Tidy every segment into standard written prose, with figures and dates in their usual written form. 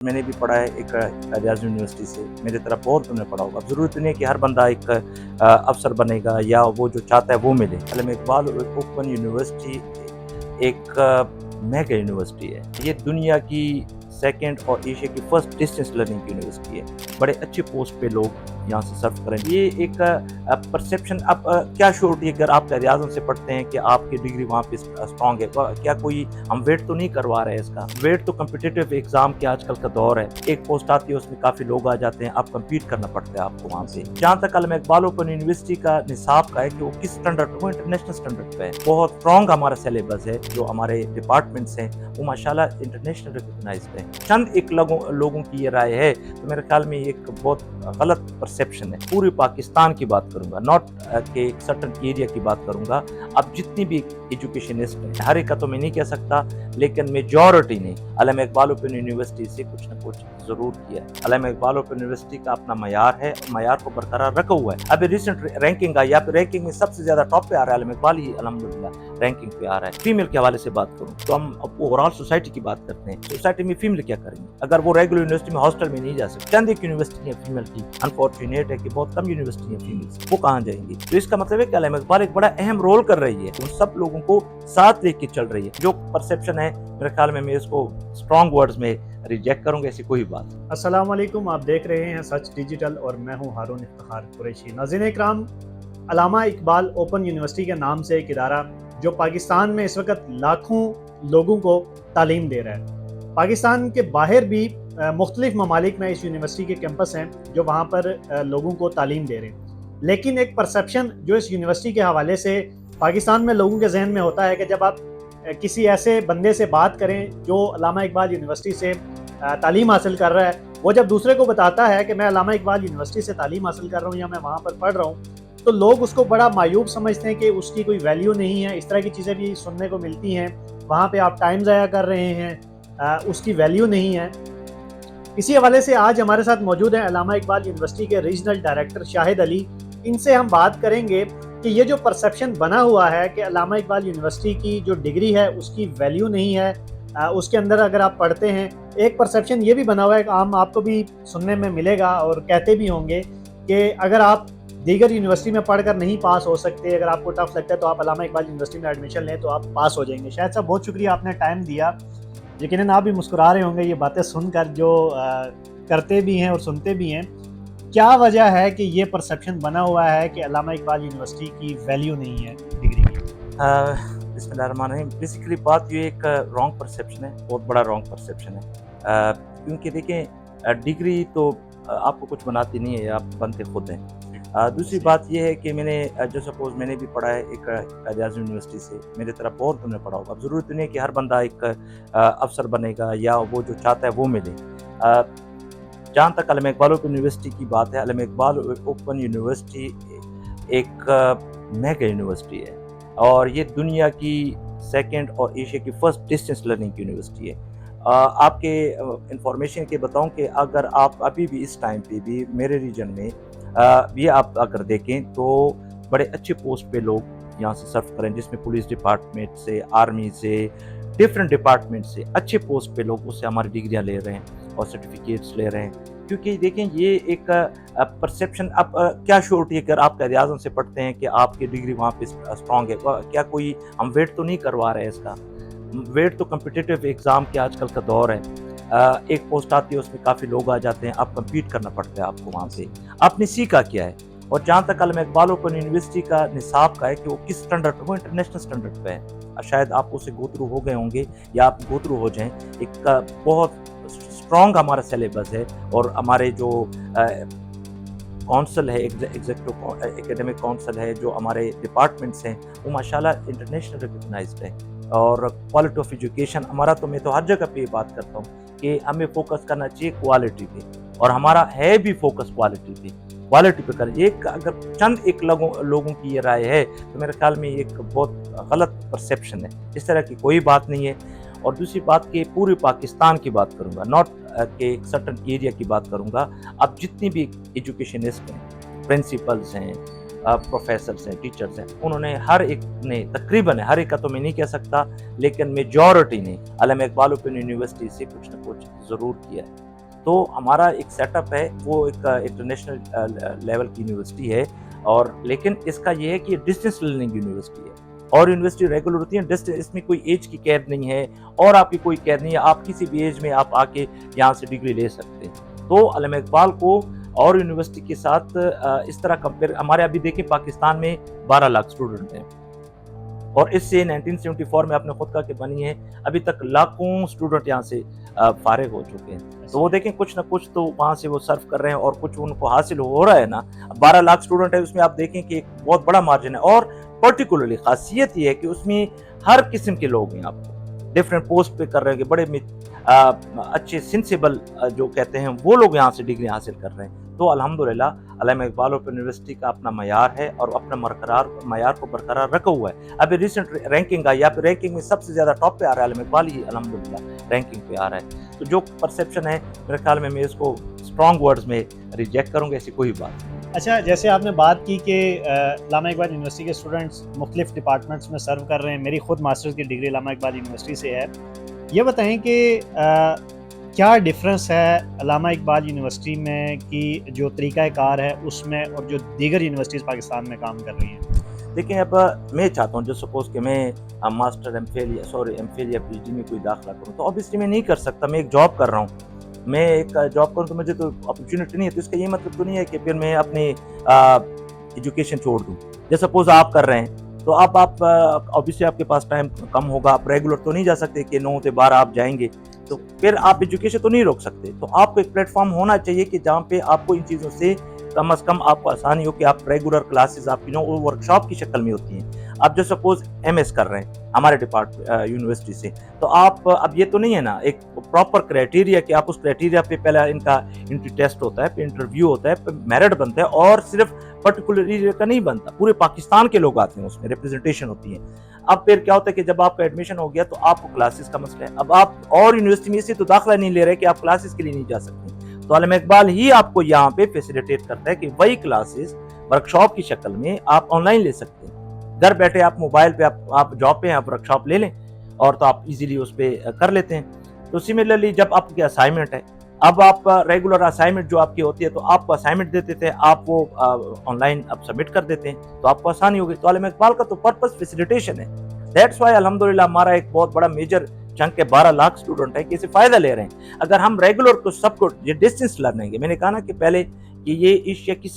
میں نے بھی پڑھا ہے ایک قائد اعظم یونیورسٹی سے، میرے طرح بہت تم نے پڑھا ہوگا. ضرورت نہیں ہے کہ ہر بندہ ایک افسر بنے گا یا وہ جو چاہتا ہے وہ ملے. علامہ اقبال اوپن یونیورسٹی ایک میگا یونیورسٹی ہے. یہ دنیا کی سیکنڈ اور ایشیا کی فرسٹ ڈسٹینس لرننگ کی یونیورسٹی ہے. بڑے اچھے پوسٹ پہ لوگ یہاں سے سرو کریں. یہ ایک پرسیپشن. اب کیا شیورٹی اگر آپ قائد اعظم سے پڑھتے ہیں کہ آپ کی ڈگری وہاں پہ اسٹرانگ ہے؟ کیا کوئی ہم ویٹ تو نہیں کروا رہے اس کا؟ ویٹ تو کمپٹیٹیو ایگزام کے آج کل کا دور ہے. ایک پوسٹ آتی ہے اس میں کافی لوگ آ جاتے ہیں، آپ کمپیٹ کرنا پڑتا ہے آپ کو وہاں سے. جہاں تک علامہ اقبال اوپن یونیورسٹی کا نصاب کا ہے کہ وہ کس اسٹینڈرڈ، وہ انٹرنیشنل اسٹینڈرڈ پہ ہے. بہت اسٹرانگ ہمارا سلیبس ہے. جو ہمارے ڈپارٹمنٹس ہیں وہ ماشاءاللہ انٹرنیشنل ریکگنائزڈ ہیں. چند ایک لوگوں کی یہ رائے ہے تو میرے خیال میں یہ ایک بہت غلط پرسیپشن ہے. پورے پاکستان کی بات کروں گا، ناٹ کہ ایک سرٹن ایریا کی بات کروں گا. اب جتنی بھی ایجوکیشنسٹ ہیں، ہر ایک کا تو میں نہیں کہہ سکتا، لیکن میجورٹی نے علامہ اقبال اوپن یونیورسٹی سے کچھ نہ کچھ ضرور کیا ہے. علامہ اقبال اوپن یونیورسٹی کا اپنا معیار ہے، معیار کو برقرار رکھا ہوا ہے. ابھی ریسنٹ رینکنگ آئی، یا پھر رینکنگ میں سب سے زیادہ ٹاپ پہ آ رہا ہے علامہ اقبال ہی الحمدللہ رینکنگ پہ آ رہا ہے. فیمیل کے حوالے سے بات کروں تو ہم اوور آل سوسائٹی کی بات کرتے ہیں. سوسائٹی میں فیمیل کیا کریں گے اگر وہ ریگولر یونیورسٹی میں ہاسٹل میں نہیں جا سکتے؟ چند ایک یونیورسٹی ہیں فیمیل کی، انفارچونیٹ ہے کہ بہت کم یونیورسٹی ہیں فیمیل، وہ کہاں جائیں گی؟ تو اس کا مطلب ہے کہ علامہ اقبال ایک بڑا اہم رول کر رہی ہے، ان سب لوگوں کو ساتھ لے کے چل رہی ہے. جو پرسیپشن ہے میرے خیال میں اس کو اسٹرانگ ورڈز میں ریجیکٹ کروں گا. ایسی کوئی بات. السلام علیکم، آپ دیکھ رہے ہیں سچ ڈیجیٹل اور میں ہوں ہارون افتخار قریشی. ناظرین اکرام، علامہ اقبال اوپن یونیورسٹی کے نام سے ایک ادارہ جو پاکستان میں اس وقت لاکھوں لوگوں کو تعلیم دے رہا ہے. پاکستان کے باہر بھی مختلف ممالک میں اس یونیورسٹی کے کیمپس ہیں جو وہاں پر لوگوں کو تعلیم دے رہے ہیں. لیکن ایک پرسیپشن جو اس یونیورسٹی کے حوالے سے پاکستان میں لوگوں کے ذہن میں ہوتا ہے کہ جب آپ کسی ایسے بندے سے بات کریں جو علامہ اقبال یونیورسٹی سے تعلیم حاصل کر رہا ہے، وہ جب دوسرے کو بتاتا ہے کہ میں علامہ اقبال یونیورسٹی سے تعلیم حاصل کر رہا ہوں یا میں وہاں پر پڑھ رہا ہوں، تو لوگ اس کو بڑا معیوب سمجھتے ہیں کہ اس کی کوئی ویلیو نہیں ہے. اس طرح کی چیزیں بھی سننے کو ملتی ہیں. وہاں پہ آپ ٹائم ضائع کر رہے ہیں، اس کی ویلیو نہیں ہے. اسی حوالے سے آج ہمارے ساتھ موجود ہیں علامہ اقبال یونیورسٹی کے ریجنل ڈائریکٹر شاہد علی. ان سے ہم بات کریں گے کہ یہ جو پرسیپشن بنا ہوا ہے کہ علامہ اقبال یونیورسٹی کی جو ڈگری ہے اس کی ویلیو نہیں ہے، اس کے اندر اگر آپ پڑھتے ہیں، ایک پرسیپشن یہ بھی بنا ہوا ہے کہ عام آپ کو بھی سننے میں ملے گا اور کہتے بھی ہوں گے کہ اگر آپ دیگر یونیورسٹی میں پڑھ کر نہیں پاس ہو سکتے، اگر آپ کو ٹف لگتا ہے تو آپ علامہ اقبال یونیورسٹی میں ایڈمیشن لیں تو آپ پاس ہو جائیں گے. شاید صاحب بہت شکریہ، آپ نے ٹائم دیا. یقیناً آپ بھی مسکرا رہے ہوں گے یہ باتیں سن کر جو کرتے بھی ہیں اور سنتے بھی ہیں. کیا وجہ ہے کہ یہ پرسیپشن بنا ہوا ہے کہ علامہ اقبال یونیورسٹی کی ویلیو نہیں ہے ڈگری کی؟ بسم اللہ الرحمن الرحیم. بیسیکلی بات یہ ایک رانگ پرسیپشن ہے، بہت بڑا رانگ پرسیپشن ہے. کیونکہ دیکھیں ڈگری تو آپ کو کچھ بناتی نہیں ہے، آپ بنتے خود ہیں. دوسری بات یہ ہے کہ میں نے جو سپوز میں نے بھی پڑھا ہے ایک قائد اعظم یونیورسٹی سے، میرے طرح بہت تم نے پڑھا ہوگا. ضرورت نہیں ہے کہ ہر بندہ ایک افسر بنے گا یا وہ جو چاہتا ہے وہ ملے. جہاں تک علامہ اقبال اوپن یونیورسٹی کی بات ہے، علامہ اقبال اوپن یونیورسٹی ایک میگا یونیورسٹی ہے اور یہ دنیا کی سیکنڈ اور ایشیا کی فرسٹ ڈسٹینس لرننگ کی یونیورسٹی ہے. آپ کے انفارمیشن کے بتاؤں کہ اگر آپ ابھی بھی اس ٹائم پہ بھی میرے ریجن میں یہ آپ اگر دیکھیں تو بڑے اچھے پوسٹ پہ لوگ یہاں سے سرو کریں، جس میں پولیس ڈپارٹمنٹ سے، آرمی سے، ڈفرینٹ ڈپارٹمنٹ سے اچھے پوسٹ پہ لوگ اس سے ہماری ڈگریاں لے رہے ہیں اور سرٹیفکیٹس لے رہے ہیں. کیونکہ دیکھیں یہ ایک پرسیپشن. اب کیا شیورٹی اگر آپ قائد اعظم سے پڑھتے ہیں کہ آپ کی ڈگری وہاں پہ اسٹرانگ ہے؟ کیا کوئی ہم ویٹ تو نہیں کروا رہے اس کا؟ ویٹ تو کمپٹیٹیو ایگزام کے آج کل کا دور ہے. ایک پوسٹ آتی ہے اس میں کافی لوگ آ جاتے ہیں، آپ کمپیٹ کرنا پڑتا ہے آپ کو وہاں سے. آپ نے سیکھا کیا ہے؟ اور جہاں تک علامہ اقبال اوپن یونیورسٹی کا نصاب کا ہے کہ وہ کس اسٹینڈرڈ، وہ انٹرنیشنل اسٹینڈرڈ پہ ہے. شاید آپ اسے گو تھرو ہو گئے ہوں گے یا آپ گو تھرو ہو جائیں. ایک بہت اسٹرانگ ہمارا سلیبس ہے اور ہمارے جو کونسل ہے، ایگزیکٹو ایکیڈمک کونسل ہے، جو ہمارے ڈپارٹمنٹس ہیں وہ ماشاءاللہ انٹرنیشنل ریکگنائزڈ ہے. اور کوالٹی آف ایجوکیشن ہمارا تو میں تو ہر جگہ پہ یہ بات کرتا ہوں کہ ہمیں فوکس کرنا چاہیے کوالٹی پہ، اور ہمارا ہے بھی فوکس کوالٹی پہ کریں. ایک اگر چند ایک لوگوں کی یہ رائے ہے تو میرے خیال میں یہ ایک بہت غلط پرسیپشن ہے. اس طرح کی کوئی بات نہیں ہے. اور دوسری بات کہ پورے پاکستان کی بات کروں گا، ناٹ کہ ایک سرٹن ایریا کی بات کروں گا. اب جتنی بھی ایجوکیشنسٹ ہیں، پرنسپلز ہیں، پروفیسرز ہیں، ٹیچرز ہیں، انہوں نے ہر ایک نے تقریباً، ہر ایک کا تو میں نہیں کہہ سکتا، لیکن میجورٹی نے علامہ اقبال اوپن یونیورسٹی سے کچھ نہ کچھ ضرور کیا ہے. تو ہمارا ایک سیٹ اپ ہے وہ ایک انٹرنیشنل لیول کی یونیورسٹی ہے، اور لیکن اس کا یہ ہے کہ ڈسٹینس لرننگ یونیورسٹی ہے، اور یونیورسٹی ریگولر ہوتی ہے، اس میں کوئی ایج کی قید نہیں ہے اور آپ کی کوئی قید نہیں ہے، آپ کسی بھی ایج میں آپ آ کے یہاں سے ڈگری لے سکتے ہیں۔ تو علامہ اقبال کو اور یونیورسٹی کے ساتھ اس طرح کمپیئر، ہمارے ابھی دیکھیں پاکستان میں 12 لاکھ اسٹوڈنٹ ہیں، اور اس سے 1974 میں اپنے خود کا کہ بنی ہے، ابھی تک لاکھوں اسٹوڈنٹ یہاں سے فارغ ہو چکے ہیں۔ تو وہ دیکھیں کچھ نہ کچھ تو وہاں سے وہ سرو کر رہے ہیں، اور کچھ ان کو حاصل ہو رہا ہے نا۔ 12 لاکھ اسٹوڈنٹ ہے، اس میں آپ دیکھیں کہ ایک بہت بڑا مارجن ہے، اور پرٹیکولرلی خاصیت یہ ہے کہ اس میں ہر قسم کے لوگ ہیں، آپ کو ڈفرینٹ پوسٹ پہ کر رہے ہیں، بڑے اچھے سینسیبل جو کہتے ہیں وہ لوگ یہاں سے ڈگری حاصل کر رہے ہیں۔ تو الحمدللہ علامہ اقبال اوپن یونیورسٹی کا اپنا معیار ہے، اور اپنا معیار کو برقرار رکھا ہوا ہے۔ ابھی ریسنٹ رینکنگ آئی، یا پھر رینکنگ میں سب سے زیادہ ٹاپ پہ آ رہا ہے علامہ اقبال ہی الحمدللہ رینکنگ پہ آ رہا ہے۔ تو جو پرسیپشن ہے میرے خیال میں اس کو اسٹرانگ ورڈز میں ریجیکٹ کروں گا، ایسی کوئی بات نہیں۔ اچھا، جیسے آپ نے بات کی کہ علامہ اقبال یونیورسٹی کے اسٹوڈنٹس مختلف ڈپارٹمنٹس میں سرو کر رہے ہیں، میری خود ماسٹرز کی ڈگری علامہ اقبال یونیورسٹی سے ہے، یہ بتائیں کہ کیا ڈفرینس ہے علامہ اقبال یونیورسٹی میں کی جو طریقہ کار ہے اس میں اور جو دیگر یونیورسٹیز پاکستان میں کام کر رہی ہیں؟ دیکھیں، اب میں چاہتا ہوں جو سپوز کہ میں ماسٹر ایم فل یا پی ایچ ڈی میں کوئی داخلہ کروں، تو obviously میں نہیں کر سکتا، میں ایک جاب کر رہا ہوں، میں ایک جاب کروں تو مجھے تو اپرچونیٹی نہیں ہے، تو اس کا یہ مطلب تو نہیں ہے کہ پھر میں اپنی ایجوکیشن چھوڑ دوں۔ جیسے سپوز آپ کر رہے ہیں تو اب آپ obviously آپ کے پاس ٹائم کم ہوگا، آپ ریگولر تو نہیں جا سکتے کہ 9 سے 12 آپ جائیں گے، تو پھر آپ ایجوکیشن تو نہیں روک سکتے۔ تو آپ کو ایک پلیٹ فارم ہونا چاہیے کہ جہاں پہ آپ کو ان چیزوں سے کم از کم آپ کو آسانی ہو کہ آپ ریگولر کلاسز آپ کی ورک شاپ کی شکل میں ہوتی ہیں۔ آپ جو سپوز ایم ایس کر رہے ہیں ہمارے یونیورسٹی سے، تو آپ اب یہ تو نہیں ہے نا ایک پراپر کرائٹیریا کہ آپ اس کرائٹیریا پہ پہلے ان کا انٹری ٹیسٹ ہوتا ہے، پھر انٹرویو ہوتا ہے، پھر میرٹ بنتا ہے، اور صرف پرٹیکولر ایریا کا نہیں بنتا، پورے پاکستان کے لوگ آتے ہیں، اس میں ریپرزنٹیشن ہوتی ہے۔ اب پھر کیا ہوتا ہے کہ جب آپ کا ایڈمیشن ہو گیا تو آپ کو کلاسز کا مسئلہ ہے، اب آپ اور یونیورسٹی میں اس سے تو داخلہ نہیں لے رہے کہ آپ کلاسز کے لیے نہیں جا سکتے، تو علامہ اقبال ہی آپ کو یہاں پہ فیسیلیٹیٹ کرتا ہے کہ وہی کلاسز ورک شاپ کی شکل میں آپ آن لائن لے سکتے ہیں، گھر بیٹھے آپ موبائل پہ آپ جاب پہ آپ ورک شاپ لے لیں، اور تو آپ ایزیلی اس پہ کر لیتے ہیں۔ تو سملرلی جب آپ کی اسائنمنٹ ہے، اب آپ ریگولر اسائنمنٹ جو آپ کی ہوتی ہے تو آپ کو اسائنمنٹ دیتے تھے، آپ وہ آن لائن اب سبمٹ کر دیتے ہیں، تو آپ کو آسانی ہوگی۔ تو علامہ اقبال کا تو پرپس فیسیلیٹیشن ہے، دیٹس وائی الحمدللہ ہمارا ایک بہت بڑا میجر چنک کے 12 لاکھ اسٹوڈنٹ ہے کہ اسے فائدہ لے رہے ہیں۔ اگر ہم ریگولر کو سب کو یہ ڈسٹینس لرننگ ہے، میں نے کہا نا کہ پہلے کہ یہ ایشیا کی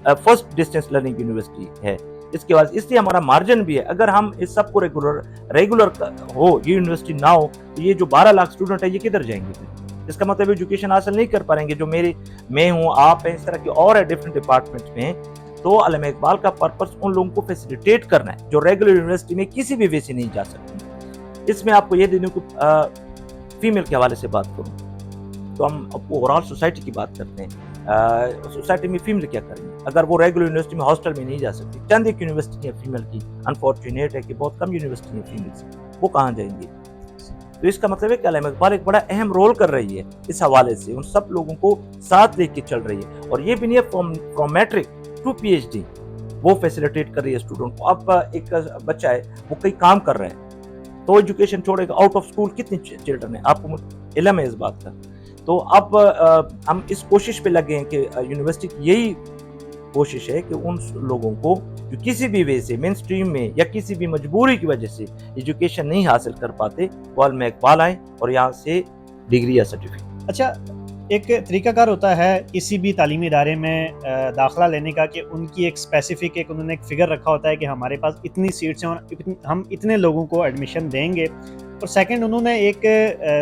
فرسٹ ڈسٹینس لرننگ یونیورسٹی ہے، اس کے بعد اس لیے ہمارا مارجن بھی ہے۔ اگر ہم اس سب کو ریگولر ہو، یہ یونیورسٹی نہ ہو، تو یہ جو 12 لاکھ اسٹوڈنٹ ہے یہ کدھر جائیں گے پھر؟ اس کا مطلب ایجوکیشن حاصل نہیں کر پائیں گے، جو میں ہوں، آپ ہیں، اس طرح کے اور ہے ڈفرینٹ ڈپارٹمنٹس میں۔ تو علامہ اقبال کا پرپس ان لوگوں کو فیسیلیٹیٹ کرنا ہے جو ریگولر یونیورسٹی میں کسی بھی وے سے نہیں جا سکتے۔ اس میں آپ کو یہ دینوں کو فیمیل کے حوالے سے بات کروں تو ہم اوورال سوسائٹی کی بات کرتے ہیں، سوسائٹی میں فیمیل کیا کریں گے اگر وہ ریگولر یونیورسٹی میں ہاسٹل میں نہیں جا سکتی؟ چند ایک یونیورسٹی ہے فیمیل کی، انفارچونیٹ ہے کہ بہت کم یونیورسٹی ہیں فیمیلس، وہ کہاں جائیں گے؟ تو اس کا مطلب ہے کہ علامہ اقبال ایک بڑا اہم رول کر رہی ہے اس حوالے سے، ان سب لوگوں کو ساتھ لے کے چل رہی ہے، اور یہ بھی نہیں ہے from matric to P H D وہ فیسیلیٹیٹ کر رہی ہے اسٹوڈنٹ کو۔ اب ایک بچہ ہے وہ کئی کام کر رہے ہیں تو ایجوکیشن چھوڑے گا، آؤٹ آف اسکول کتنے چلڈرن ہیں آپ کو علم ہے اس بات کا۔ تو اب ہم اس کوشش پہ لگے ہیں کہ یونیورسٹی کی یہی کوشش ہے کہ ان لوگوں کو جو کسی بھی وے سے مین سٹریم میں یا کسی بھی مجبوری کی وجہ سے ایجوکیشن نہیں حاصل کر پاتے، وہ علامہ اقبال آئیں اور یہاں سے ڈگری یا سرٹیفکیٹ۔ اچھا، ایک طریقہ کار ہوتا ہے کسی بھی تعلیمی ادارے میں داخلہ لینے کا کہ ان کی ایک اسپیسیفک انہوں نے ایک فگر رکھا ہوتا ہے کہ ہمارے پاس اتنی سیٹس ہیں اور ہم اتنے لوگوں کو ایڈمیشن دیں گے، اور سیکنڈ انہوں نے ایک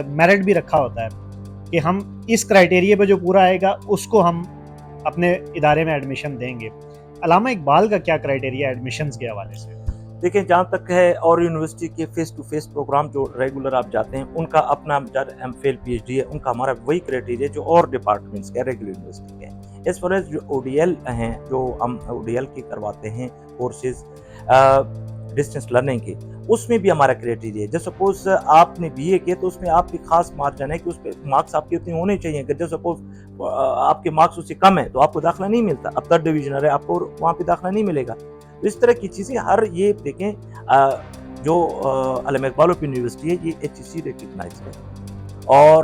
میرٹ بھی رکھا ہوتا ہے کہ ہم اس کرائٹیریا پہ جو پورا آئے گا اس کو ہم اپنے ادارے میں ایڈمیشن دیں گے۔ علامہ اقبال کا کیا کرائٹیریا ایڈمیشنز کے حوالے سے؟ دیکھیں، جہاں تک ہے اور یونیورسٹی کے فیس ٹو فیس پروگرام جو ریگولر آپ جاتے ہیں ان کا اپنا M Phil P H D ہے، ان کا ہمارا وہی کرائٹیریا جو اور ڈپارٹمنٹس کے ریگولر یونیورسٹی کے ہیں۔ اس فار ایز جو او ڈی ایل ہیں، جو ہم او ڈی ایل کی کرواتے ہیں کورسز ڈسٹینس لرننگ کے، اس میں بھی ہمارا کرائٹیریا ہے۔ جب سپوز آپ نے بی اے کیا تو اس میں آپ کی خاص مارجن ہے کہ اس پہ مارکس آپ کے اتنے ہونے چاہیے کہ جب سپوز آپ کے مارکس اس سے کم ہے تو آپ کو داخلہ نہیں ملتا، اب 3rd ڈویژنر ہے آپ کو وہاں پہ داخلہ نہیں ملے گا۔ تو اس طرح کی چیزیں ہر یہ دیکھیں جو علامہ اقبال اوپن یونیورسٹی ہے یہ HEC ریکگنائزڈ ہے، اور